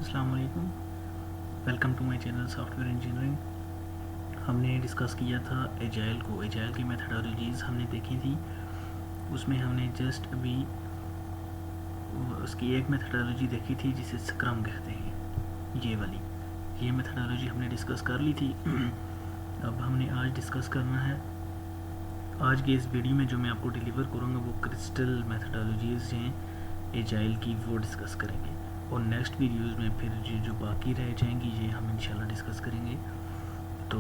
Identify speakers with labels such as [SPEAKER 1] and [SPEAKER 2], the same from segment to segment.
[SPEAKER 1] अस्सलाम वालेकुम, welcome to my channel software engineering. हमने डिस्कस किया था एजाइल की मेथडोलॉजीज़ हमने देखी थी। उसमें हमने जस्ट अभी उसकी एक मेथडोलॉजी देखी थी जिसे स्क्रम कहते हैं। ये मेथडोलॉजी हमने डिस्कस कर ली थी। अब हमने आज डिस्कस करना है, आज के इस वीडियो में जो मैं आपको डिलीवर करूँगा वो क्रिस्टल मेथडोलॉजीज़ हैं एजाइल की, वो डिस्कस करेंगे। और नेक्स्ट वीडियोज़ में फिर जो बाकी रह जाएंगी ये हम इंशाल्लाह डिस्कस करेंगे। तो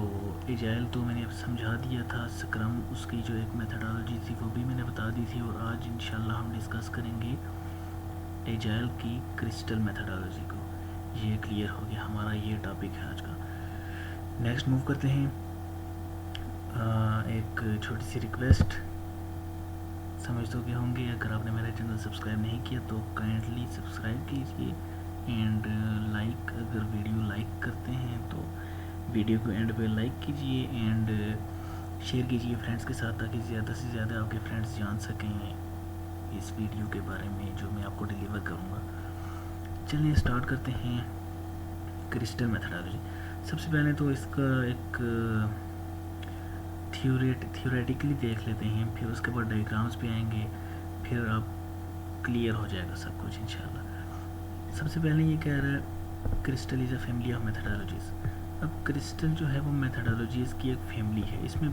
[SPEAKER 1] एजाइल तो मैंने समझा दिया था, स्क्रम उसकी जो एक मेथडोलॉजी थी वो भी मैंने बता दी थी। और आज इंशाल्लाह हम डिस्कस करेंगे एजाइल की क्रिस्टल मेथडोलॉजी को। ये क्लियर हो गया, हमारा ये टॉपिक है आज का। नेक्स्ट मूव करते हैं। एक छोटी सी रिक्वेस्ट, समझ तो के होंगे, अगर आपने मेरा चैनल सब्सक्राइब नहीं किया तो काइंडली सब्सक्राइब कीजिए एंड लाइक, अगर वीडियो लाइक करते हैं तो वीडियो को एंड पे लाइक कीजिए एंड शेयर कीजिए फ्रेंड्स के साथ, ताकि ज़्यादा से ज़्यादा आपके फ्रेंड्स जान सकें इस वीडियो के बारे में जो मैं आपको डिलीवर करूँगा। चलिए स्टार्ट करते हैं क्रिस्टल मेथडोलॉजी। सबसे पहले तो इसका एक थियोरेटिकली देख लेते हैं, फिर उसके बाद डायग्राम्स पे आएंगे, फिर आप क्लियर हो जाएगा सब कुछ इंशाल्लाह। सबसे पहले ये कह रहा है crystal is a family of methodologies. अब क्रिस्टल जो है वो मेथडोलॉजीज़ की एक फैमिली है। इसमें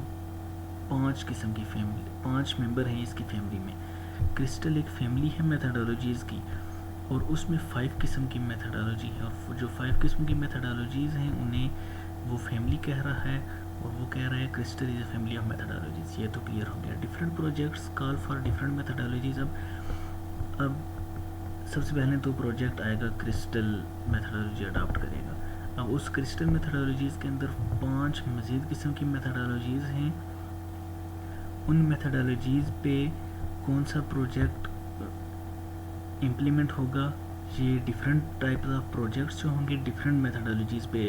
[SPEAKER 1] 5 किस्म की फैमिली, 5 मेंबर हैं इसकी फैमिली में। क्रिस्टल एक फैमिली है मेथडोलॉजीज़ की और उसमें 5 किस्म की मेथडोलॉजी है, और जो 5 किस्म की मेथडोलॉजीज़ हैं उन्हें वो फैमिली कह रहा है, और वो कह रहा है crystal is a family of methodologies. ये तो क्लियर हो गया। Different projects call for different methodologies. अब सबसे पहले तो प्रोजेक्ट आएगा क्रिस्टल मेथडोलॉजी अडॉप्ट करेगा। अब उस क्रिस्टल मेथडोलॉजीज़ के अंदर 5 मज़ीद किस्म की मेथडोलॉजीज़ हैं। उन मेथडोलॉजीज़ पे कौन सा प्रोजेक्ट इम्प्लीमेंट होगा, ये डिफरेंट टाइप ऑफ प्रोजेक्ट्स जो होंगे डिफरेंट मेथडोलॉजीज़ पे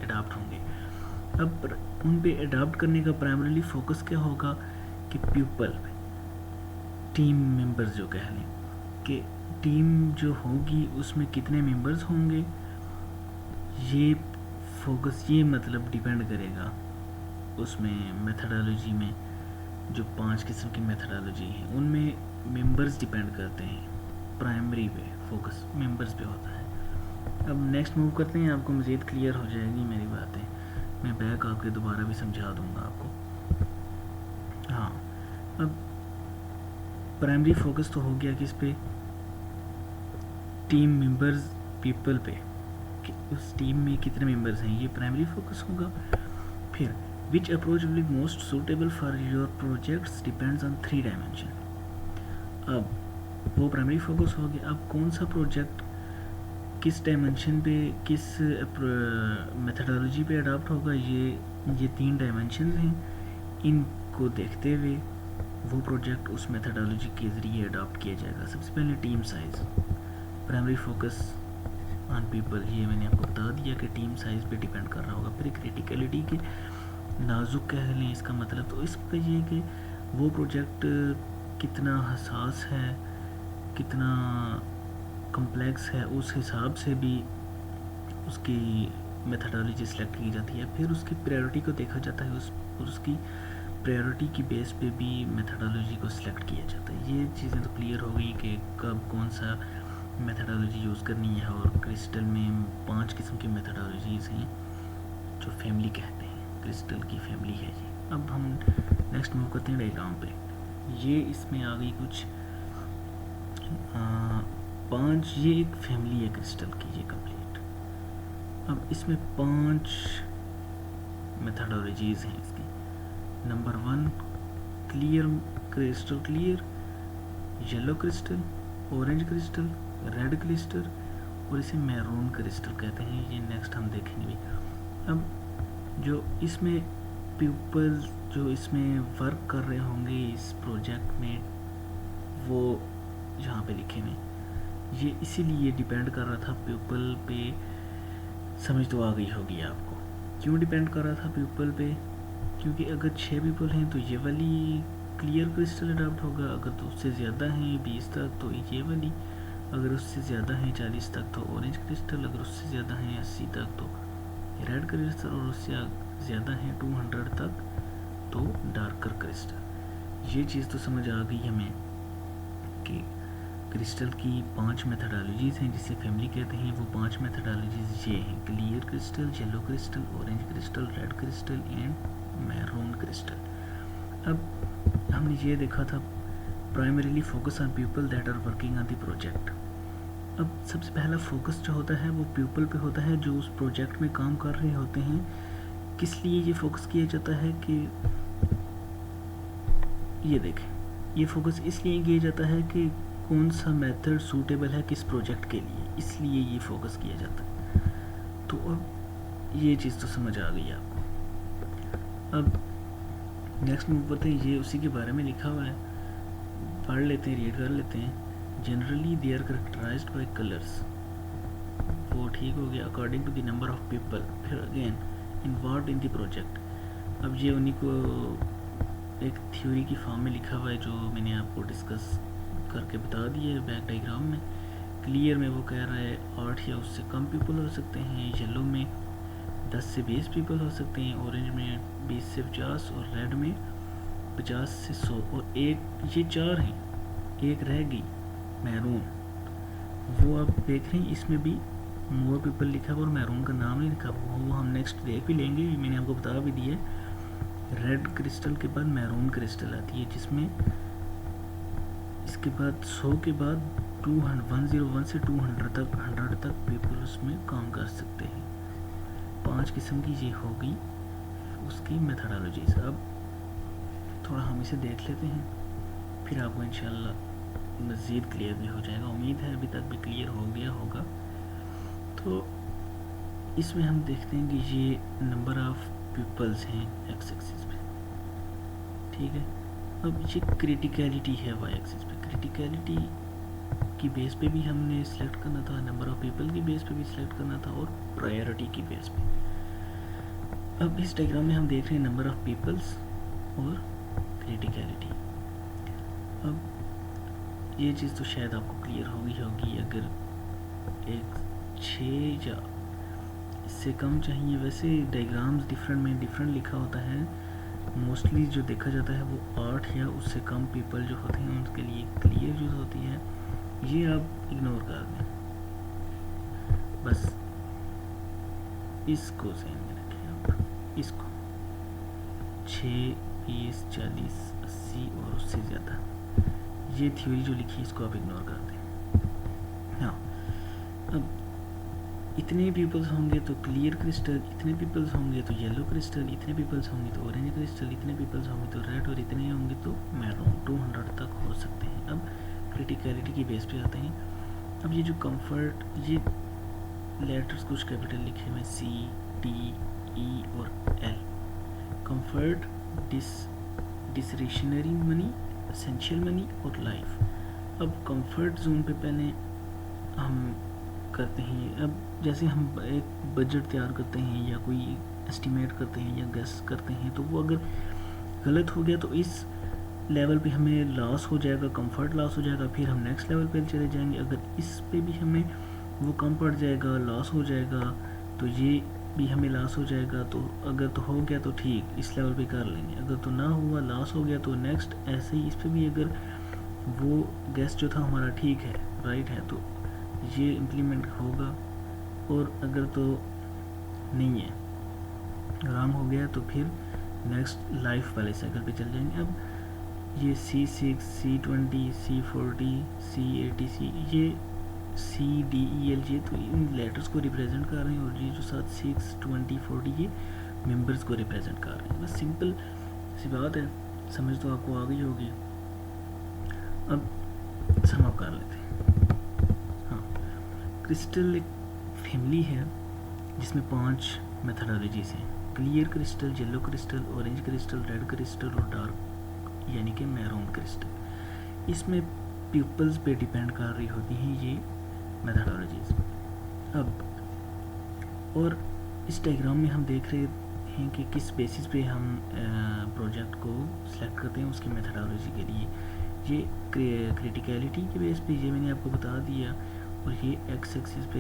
[SPEAKER 1] अडॉप्ट होंगे। अब उन पे अडॉप्ट करने का प्राइमरीली फोकस क्या होगा कि पीपल, टीम मेंबर्स जो कह लें कि टीम जो होगी उसमें कितने मेंबर्स होंगे, ये फोकस, ये मतलब डिपेंड करेगा उसमें मेथडोलॉजी में। जो 5 किस्म की मेथडोलॉजी है उनमें मेंबर्स डिपेंड करते हैं, प्राइमरी पे फोकस मेंबर्स पे होता है। अब नेक्स्ट मूव करते हैं, आपको मज़ीद क्लियर हो जाएगी मेरी बातें, मैं बैक आके दोबारा भी समझा दूंगा आपको। हाँ, अब प्राइमरी फोकस तो हो गया किस पे, टीम मेंबर्स, पीपल पे, कि उस टीम में कितने मेंबर्स हैं, ये प्राइमरी फोकस होगा। फिर which approach will be most suitable for your projects depends on 3 dimension. अब वो प्राइमरी फोकस हो गया। अब कौन सा प्रोजेक्ट किस डायमेंशन पे, किस मेथडोलॉजी पे अडॉप्ट होगा, ये 3 डायमेंशन हैं। इनको देखते हुए वो प्रोजेक्ट उस मेथडोलॉजी के ज़रिए अडॉप्ट किया जाएगा। सबसे पहले team size, primary focus on people, ये मैंने आपको बता दिया कि टीम साइज़ पे डिपेंड कर रहा होगा। फिर क्रिटिकलिटी के, नाजुक कह लें इसका मतलब, तो इस पर ये कि वो प्रोजेक्ट कितना हसास है, कितना कम्प्लेक्स है, उस हिसाब से भी उसकी मेथडोलॉजी सेलेक्ट की जाती है। फिर उसकी प्रायोरिटी को देखा जाता है, उसकी प्रायोरिटी की बेस पे भी मेथडोलॉजी को सिलेक्ट किया जाता है। ये चीज़ें तो क्लियर हो गई कि कब कौन सा मेथडोलॉजी यूज़ करनी है। और क्रिस्टल में 5 किस्म की मेथडोलॉजीज़ हैं जो फैमिली कहते हैं, क्रिस्टल की फैमिली है ये। अब हम नेक्स्ट मूव करते हैं डायग्राम पे। ये इसमें आ गई कुछ 5, ये एक फैमिली है क्रिस्टल की, ये कंप्लीट। अब इसमें 5 मेथडोलॉजीज़ हैं इसकी। Number 1 clear, crystal clear, yellow crystal, orange crystal, red crystal, और इसे मैरून क्रिस्टल कहते हैं। ये नेक्स्ट हम देखेंगे। अब जो इसमें पीपल्स जो इसमें वर्क कर रहे होंगे इस प्रोजेक्ट में, वो यहाँ पे लिखे हुए, ये इसीलिए डिपेंड कर रहा था पीपल पे। समझ तो आ गई होगी आपको क्यों डिपेंड कर रहा था पीपल पे, क्योंकि अगर 6 पीपल हैं तो ये वाली क्लियर क्रिस्टल अडॉप्ट होगा, अगर तो उससे ज़्यादा हैं 20 तक तो ये वाली, अगर उससे ज़्यादा हैं 40 तक तो ऑरेंज क्रिस्टल, अगर उससे ज़्यादा हैं 80 तक तो रेड क्रिस्टल, और उससे ज़्यादा हैं 200 तक तो डार्कर क्रिस्टल। ये चीज़ तो समझ आ गई हमें कि क्रिस्टल की 5 मेथडोलॉजीज़ हैं जिसे फैमिली कहते हैं। वो 5 मेथडोलॉजीज़ ये हैं: clear crystal, yellow crystal, orange crystal, red crystal and maroon crystal. अब हमने ये देखा था primarily focus on people that are working on the project. अब सबसे पहला फोकस जो होता है वो पीपल पे होता है जो उस प्रोजेक्ट में काम कर रहे होते हैं। किस लिए ये फोकस किया जाता है कि ये देखें, ये फोकस इसलिए किया जाता है कि कौन सा मेथड सूटेबल है किस प्रोजेक्ट के लिए, इसलिए ये फोकस किया जाता है। तो अब ये चीज़ तो समझ आ गई आपको। अब नेक्स्ट मूव करते हैं, ये उसी के बारे में लिखा हुआ है, पढ़ लेते हैं, रीड कर लेते हैं। Generally they are characterized by colours, वो ठीक हो गया, according to the number of people फिर again involve in the project. अब ये उन्हीं को एक थ्योरी की फॉर्म में लिखा हुआ है जो मैंने आपको डिस्कस करके बता दिया है बैक डायग्राम में। क्लियर में वो कह रहा है 8 या उससे कम पीपल हो सकते हैं, येलो में 10 से 20 पीपल हो सकते हैं, ऑरेंज में 20 से 50 और रेड में 50 से 100। और एक ये 4 हैं, एक रह गई मैरून, वो आप देख रहे हैं इसमें भी मोर पीपल लिखा हुआ और मैरून का नाम नहीं लिखा हुआ, वो हम नेक्स्ट देख भी लेंगे, मैंने आपको बता भी दिया है। रेड क्रिस्टल के बाद मैरून क्रिस्टल आती है जिसमें इसके बाद 100 के बाद 101 से 100 तक पीपल उसमें काम कर सकते हैं। 5 किस्म की ये होगी उसकी मेथडोलॉजीज। अब थोड़ा हम इसे देख लेते हैं, फिर आपको इंशाल्लाह मज़ीद क्लियर भी हो जाएगा। उम्मीद है अभी तक भी क्लियर हो गया होगा। तो इसमें हम देखते हैं कि ये नंबर ऑफ़ पीपल्स हैं एक्स एक्सिस पे, ठीक है। अब ये क्रिटिकलिटी है वाई एक्सिस पे। क्रिटिकलिटी की बेस पे भी हमने सिलेक्ट करना था, नंबर ऑफ़ पीपल की बेस पे भी सिलेक्ट करना था, और प्रायोरिटी की बेस पे। अब इस डायग्राम में हम देख रहे हैं नंबर ऑफ़ पीपल्स और क्रिटिकलिटी। अब ये चीज़ तो शायद आपको क्लियर होगी। अगर एक 6 या इससे कम चाहिए, वैसे डायग्राम्स डिफरेंट लिखा होता है, मोस्टली जो देखा जाता है वो 8 या उससे कम पीपल जो होते हैं उनके लिए क्लियर यूज़ होती है। ये आप इग्नोर कर दें, बस इसको ध्यान में रखें आप, इसको 6, 20, 40, 80 और उससे ज़्यादा, ये थ्योरी जो लिखी है इसको आप इग्नोर कर दें। हाँ, अब इतने पीपल्स होंगे तो क्लियर क्रिस्टल, इतने पीपल्स होंगे तो येलो क्रिस्टल, इतने पीपल्स होंगे तो ऑरेंज क्रिस्टल, इतने पीपल्स होंगे तो रेड, और इतने होंगे तो मैरून। 200 तक हो सकते हैं। अब क्रिटिकलिटी की बेस पे आते हैं। अब ये जो कंफर्ट, ये लेटर्स कुछ कैपिटल लिखे हुए C, D, E और L। Comfort, discretionary money, essential money और लाइफ। अब कंफर्ट जोन पे पहले हम करते हैं। अब जैसे हम एक बजट तैयार करते हैं या कोई एस्टिमेट करते हैं या गेस करते हैं, तो वो अगर गलत हो गया तो इस लेवल पे हमें लॉस हो जाएगा, कंफर्ट लॉस हो जाएगा, फिर हम नेक्स्ट लेवल पे चले जाएंगे। अगर इस पे भी हमें वो कम पड़ जाएगा, लॉस हो जाएगा, तो ये भी हमें लॉस हो जाएगा। तो अगर तो हो गया तो ठीक, इस लेवल पे कर लेंगे, अगर तो ना हुआ, लॉस हो गया, तो नेक्स्ट ऐसे ही इस पे भी अगर वो गेस जो था हमारा ठीक है, राइट है, तो ये इम्प्लीमेंट होगा। और अगर तो नहीं है, रॉन्ग हो गया, तो फिर नेक्स्ट लाइफ वाले साइकिल पे चल जाएंगे। अब ये C6, C20, C40, C80, ये CDEL, ये तो इन लेटर्स को रिप्रेजेंट कर रहे हैं, और ये जो साथ 6, 20, 40 ये मेंबर्स को रिप्रेजेंट कर रहे हैं। बस सिंपल सी बात है, समझ तो आपको आ गई होगी। अब सम अप कर लेते हैं। हाँ, क्रिस्टल एक फैमिली है जिसमें 5 मेथडोलॉजीज हैं: clear crystal, yellow crystal, orange crystal, red crystal और डार्क यानी कि मैरून क्रिस्टल। इसमें पीपल्स पे डिपेंड कर रही होती हैं ये मेथडोलॉजीज। अब और इस डायग्राम में हम देख रहे हैं कि किस बेसिस पे हम प्रोजेक्ट को सिलेक्ट करते हैं उसकी मेथडोलॉजी के लिए। ये क्रिटिकलिटी के बेस पे ये मैंने आपको बता दिया, और ये एक्स एक्सिस पे